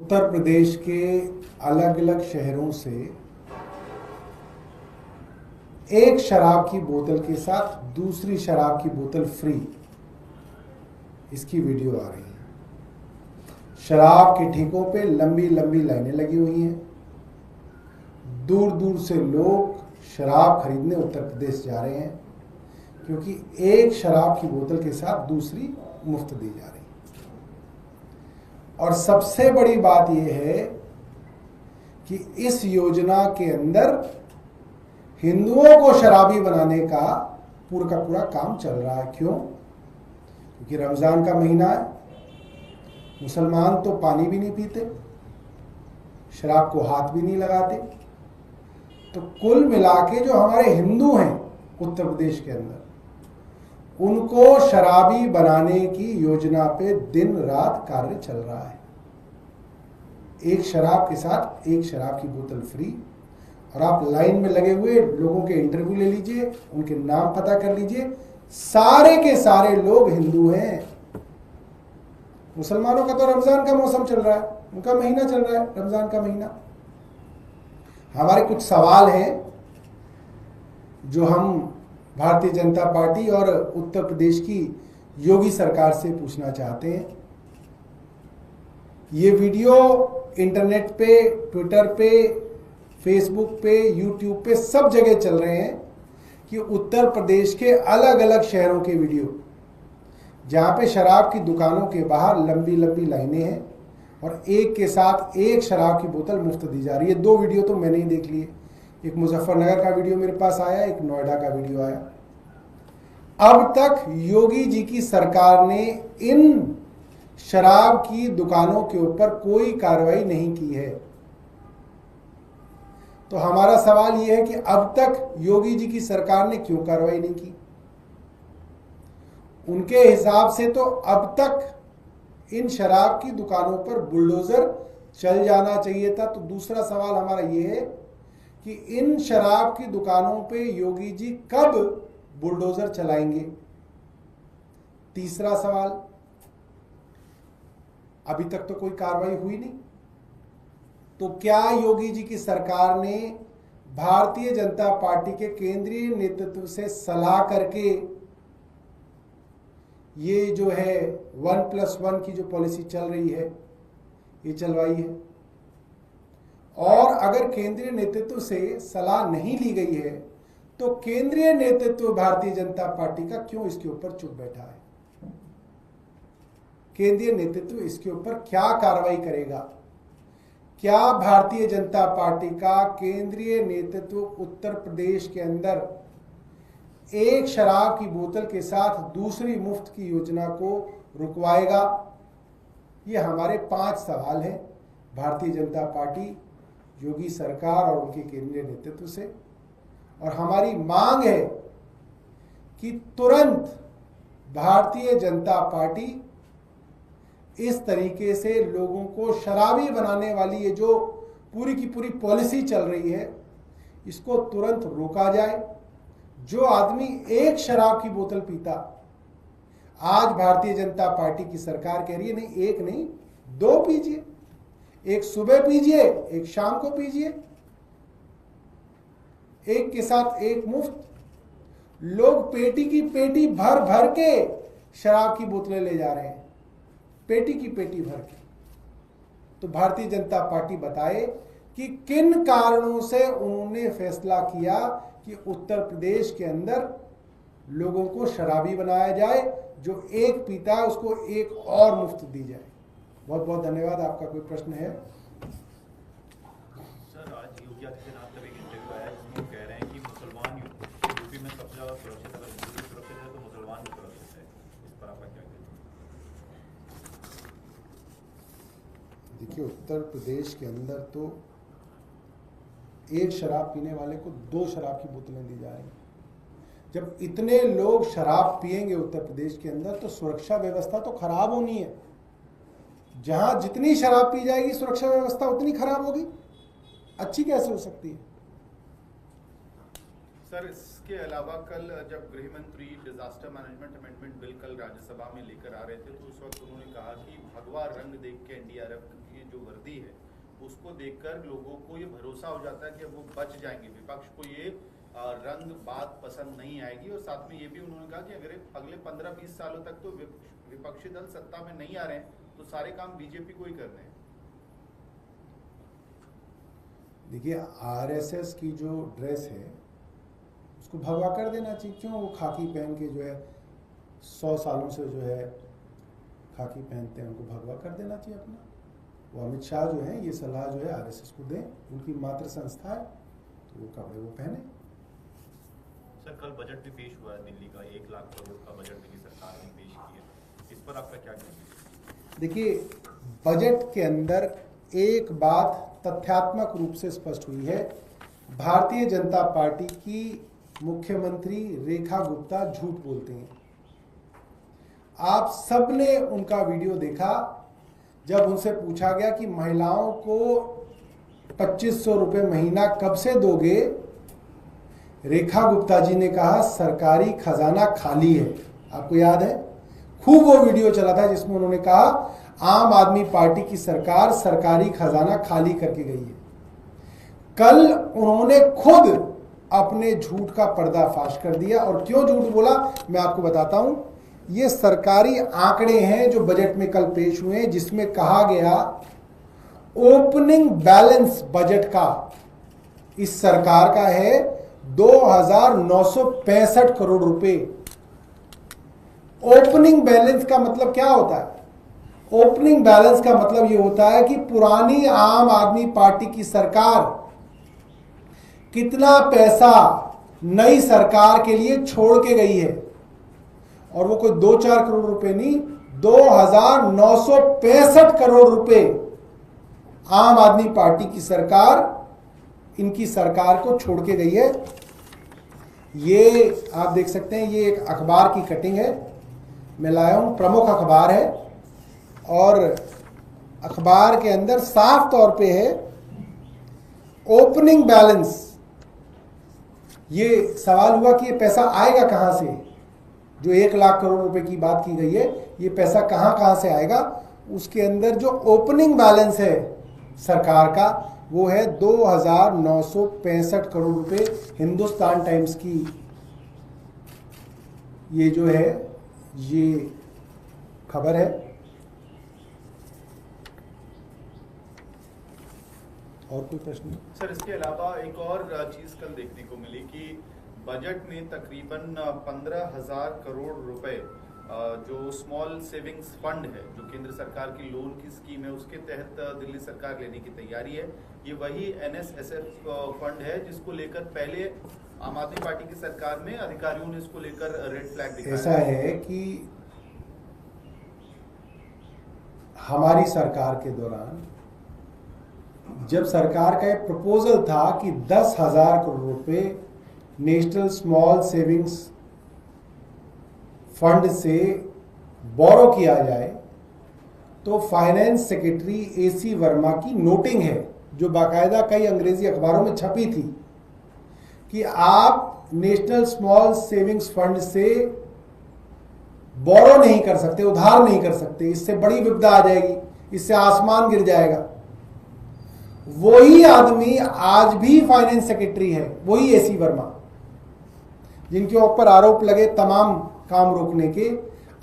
उत्तर प्रदेश के अलग अलग शहरों से एक शराब की बोतल के साथ दूसरी शराब की बोतल फ्री, इसकी वीडियो आ रही है। शराब के ठेकों पे लंबी लंबी लाइनें लगी हुई हैं। दूर दूर से लोग शराब खरीदने उत्तर प्रदेश जा रहे हैं क्योंकि एक शराब की बोतल के साथ दूसरी मुफ्त दी जा रही है। और सबसे बड़ी बात यह है कि इस योजना के अंदर हिंदुओं को शराबी बनाने का पूरा काम चल रहा है। क्यों? क्योंकि रमजान का महीना है, मुसलमान तो पानी भी नहीं पीते, शराब को हाथ भी नहीं लगाते। तो कुल मिला के जो हमारे हिंदू हैं उत्तर प्रदेश के अंदर, उनको शराबी बनाने की योजना पे दिन रात कार्य चल रहा है। एक शराब के साथ एक शराब की बोतल फ्री। और आप लाइन में लगे हुए लोगों के इंटरव्यू ले लीजिए, उनके नाम पता कर लीजिए, सारे के सारे लोग हिंदू हैं। मुसलमानों का तो रमजान का मौसम चल रहा है, उनका महीना चल रहा है रमजान का महीना। हमारे कुछ सवाल हैं जो हम भारतीय जनता पार्टी और उत्तर प्रदेश की योगी सरकार से पूछना चाहते हैं। ये वीडियो इंटरनेट पे, ट्विटर पे, फेसबुक पे, यूट्यूब पे सब जगह चल रहे हैं कि उत्तर प्रदेश के अलग अलग शहरों के वीडियो, जहां पे शराब की दुकानों के बाहर लंबी लंबी लाइनें हैं और एक के साथ एक शराब की बोतल मुफ्त दी जा रही है। दो वीडियो तो मैंने ही देख लिए, एक मुजफ्फरनगर का वीडियो मेरे पास आया, एक नोएडा का वीडियो आया। अब तक योगी जी की सरकार ने इन शराब की दुकानों के ऊपर कोई कार्रवाई नहीं की है। तो हमारा सवाल यह है कि अब तक योगी जी की सरकार ने क्यों कार्रवाई नहीं की? उनके हिसाब से तो अब तक इन शराब की दुकानों पर बुलडोजर चल जाना चाहिए था। तो दूसरा सवाल हमारा यह है कि इन शराब की दुकानों पे योगी जी कब बुलडोजर चलाएंगे? तीसरा सवाल, अभी तक तो कोई कार्रवाई हुई नहीं, तो क्या योगी जी की सरकार ने भारतीय जनता पार्टी के केंद्रीय नेतृत्व से सलाह करके ये जो है 1+1 की जो पॉलिसी चल रही है ये चलवाई है? और अगर केंद्रीय नेतृत्व से सलाह नहीं ली गई है तो केंद्रीय नेतृत्व भारतीय जनता पार्टी का क्यों इसके ऊपर चुप बैठा है? केंद्रीय नेतृत्व इसके ऊपर क्या कार्रवाई करेगा? क्या भारतीय जनता पार्टी का केंद्रीय नेतृत्व उत्तर प्रदेश के अंदर एक शराब की बोतल के साथ दूसरी मुफ्त की योजना को रुकवाएगा? ये हमारे 5 सवाल हैं भारतीय जनता पार्टी, योगी सरकार और उनके केंद्रीय नेतृत्व से। और हमारी मांग है कि तुरंत भारतीय जनता पार्टी इस तरीके से लोगों को शराबी बनाने वाली ये जो पूरी की पूरी पॉलिसी चल रही है, इसको तुरंत रोका जाए। जो आदमी एक शराब की बोतल पीता, आज भारतीय जनता पार्टी की सरकार कह रही है नहीं, एक नहीं 2 पीजिए, एक सुबह पीजिए, एक शाम को पीजिए, एक के साथ एक मुफ्त। लोग पेटी की पेटी भर भर के शराब की बोतलें ले जा रहे हैं, पेटी की पेटी भर के। तो भारतीय जनता पार्टी बताए कि किन कारणों से उन्होंने फैसला किया कि उत्तर प्रदेश के अंदर लोगों को शराबी बनाया जाए, जो एक पीता है उसको एक और मुफ्त दी जाए। बहुत बहुत धन्यवाद। आपका कोई प्रश्न है? सर, आज योगी आदित्यनाथ का एक इंटरव्यू आया जिसमें वो कह रहे हैं कि मुसलमान यूपी में सबसे ज्यादा सुरक्षित, अगर हिंदू भी सुरक्षित है तो मुसलमान भी सुरक्षित है। इस पर आपका क्या कहना है? देखिए, उत्तर प्रदेश के अंदर तो एक शराब पीने वाले को 2 शराब की बोतलें दी जा रही हैं। जब इतने लोग शराब पिएंगे उत्तर प्रदेश के अंदर तो सुरक्षा व्यवस्था तो खराब होनी है। जहां जितनी शराब पी जाएगी सुरक्षा व्यवस्था उतनी खराब होगी, अच्छी कैसे हो सकती है? सर, इसके अलावा कल जब गृह मंत्री डिजास्टर मैनेजमेंट अमेंडमेंट बिल कल राज्यसभा में लेकर आ रहे थे तो उस वक्त उन्होंने कहा कि भगवा रंग देख के एनडीआरएफ की जो वर्दी है उसको देखकर लोगों को ये भरोसा हो जाता है कि अब वो बच जाएंगे, विपक्ष को ये रंग बात पसंद नहीं आएगी। और साथ में ये भी उन्होंने कहा कि अगर अगले 15-20 सालों तक तो विपक्षी दल सत्ता में नहीं आ रहे हैं तो सारे काम बीजेपी को ही करने हैं। देखिए, आरएसएस की जो ड्रेस है उसको भगवा कर देना चाहिए। क्यों वो खाकी पहन के जो है 100 सालों से जो है खाकी पहनते हैं, उनको भगवा कर देना चाहिए अपना। वो अमित शाह जो है ये सलाह जो है आरएसएस को दें, उनकी मातृ संस्था है तो वो कपड़े वो पहने। सर, कल बजट भी पेश हुआ है दिल्ली का, 1 लाख करोड़ का बजट दिल्ली सरकार ने पेश किया, इस पर आपका क्या कहना है? देखिए, बजट के अंदर एक बात तथ्यात्मक रूप से स्पष्ट हुई है, भारतीय जनता पार्टी की मुख्यमंत्री रेखा गुप्ता झूठ बोलते हैं। आप सबने उनका वीडियो देखा, जब उनसे पूछा गया कि महिलाओं को 2500 रुपये महीना कब से दोगे, रेखा गुप्ता जी ने कहा सरकारी खजाना खाली है। आपको याद है, खूब वो वीडियो चला था जिसमें उन्होंने कहा आम आदमी पार्टी की सरकार सरकारी खजाना खाली करके गई है। कल उन्होंने खुद अपने झूठ का पर्दाफाश कर दिया। और क्यों झूठ बोला मैं आपको बताता हूं। ये सरकारी आंकड़े हैं जो बजट में कल पेश हुए हैं, जिसमें कहा गया ओपनिंग बैलेंस बजट का इस सरकार का है 2,965 करोड़ रुपए। ओपनिंग बैलेंस का मतलब क्या होता है? ओपनिंग बैलेंस का मतलब यह होता है कि पुरानी आम आदमी पार्टी की सरकार कितना पैसा नई सरकार के लिए छोड़ के गई है। और वो कोई 2-4 करोड़ रुपए नहीं, 2,965 करोड़ रुपए आम आदमी पार्टी की सरकार इनकी सरकार को छोड़ के गई है। ये आप देख सकते हैं, ये एक अखबार की कटिंग है, मैं लाया हूं, प्रमुख अखबार है। और अखबार के अंदर साफ तौर पे है ओपनिंग बैलेंस। ये सवाल हुआ कि ये पैसा आएगा कहां से, जो 1 लाख करोड़ रुपए की बात की गई है, ये पैसा कहां से आएगा। उसके अंदर जो ओपनिंग बैलेंस है सरकार का वो है 2,965 करोड़ रुपए। हिंदुस्तान टाइम्स की ये जो है ये खबर है। और कोई प्रश्न? सर, इसके अलावा एक और चीज कल देखने को मिली कि बजट में तकरीबन 15,000 करोड़ रुपए जो स्मॉल सेविंग्स फंड है, जो केंद्र सरकार की लोन की स्कीम है, उसके तहत दिल्ली सरकार लेने की तैयारी है। ये वही NSSF फंड है जिसको लेकर पहले आम आदमी पार्टी की सरकार में अधिकारियों ने इसको लेकर रेड फ्लैग दिखाया। ऐसा है कि हमारी सरकार के दौरान जब सरकार का एक प्रपोजल था कि 10,000 करोड़ रुपए नेशनल स्मॉल सेविंग्स फंड से बोरो किया जाए, तो फाइनेंस सेक्रेटरी AC वर्मा की नोटिंग है जो बाकायदा कई अंग्रेजी अखबारों में छपी थी कि आप नेशनल स्मॉल सेविंग्स फंड से बोरो नहीं कर सकते, उधार नहीं कर सकते, इससे बड़ी विपदा आ जाएगी, इससे आसमान गिर जाएगा। वही आदमी आज भी फाइनेंस सेक्रेटरी है, वही AC वर्मा, जिनके ऊपर आरोप लगे तमाम काम रोकने के।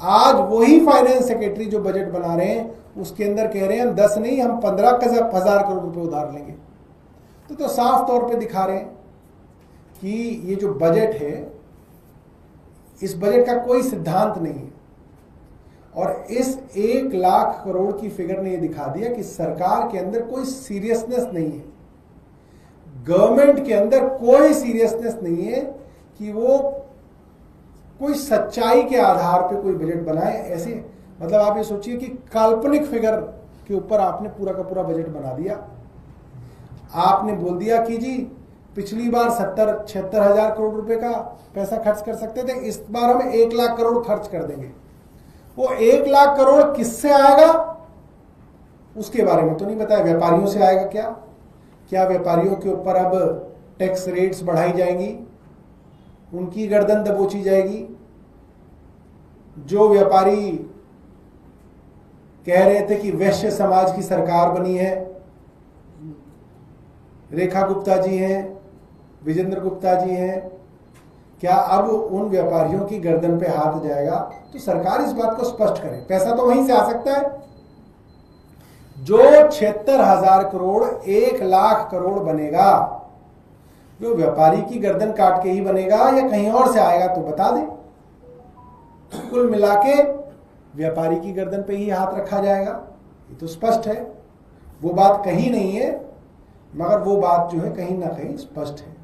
आज वही फाइनेंस सेक्रेटरी जो बजट बना रहे हैं उसके अंदर कह रहे हैं हम 10 नहीं, हम 15,000 करोड़ रुपए उधार लेंगे। तो साफ तौर पे दिखा रहे हैं कि ये जो बजट है, इस बजट का कोई सिद्धांत नहीं है। और इस 1 लाख करोड़ की फिगर ने ये दिखा दिया कि सरकार के अंदर कोई सीरियसनेस नहीं है, गवर्नमेंट के अंदर कोई सीरियसनेस नहीं है कि वो कोई सच्चाई के आधार पे कोई बजट बनाए। ऐसे मतलब आप ये सोचिए कि काल्पनिक फिगर के ऊपर आपने पूरा का पूरा बजट बना दिया। आपने बोल दिया कि जी पिछली बार 70-76 हजार करोड़ रुपए का पैसा खर्च कर सकते थे, इस बार हम 1 लाख करोड़ खर्च कर देंगे। वो 1 लाख करोड़ किससे आएगा उसके बारे में तो नहीं बताया। व्यापारियों से आएगा क्या व्यापारियों के ऊपर अब टैक्स रेट्स बढ़ाई जाएंगी, उनकी गर्दन दबोची जाएगी। जो व्यापारी कह रहे थे कि वैश्य समाज की सरकार बनी है, रेखा गुप्ता जी हैं, विजेंद्र गुप्ता जी हैं, क्या अब उन व्यापारियों की गर्दन पे हाथ जाएगा? तो सरकार इस बात को स्पष्ट करे। पैसा तो वहीं से आ सकता है, जो 76,000 करोड़ 1,00,000 करोड़ बनेगा, जो व्यापारी की गर्दन काट के ही बनेगा या कहीं और से आएगा तो बता दे। कुल मिला के व्यापारी की गर्दन पे ही हाथ रखा जाएगा, ये तो स्पष्ट है। वो बात कही नहीं है, मगर वो बात जो है कहीं ना कहीं स्पष्ट है।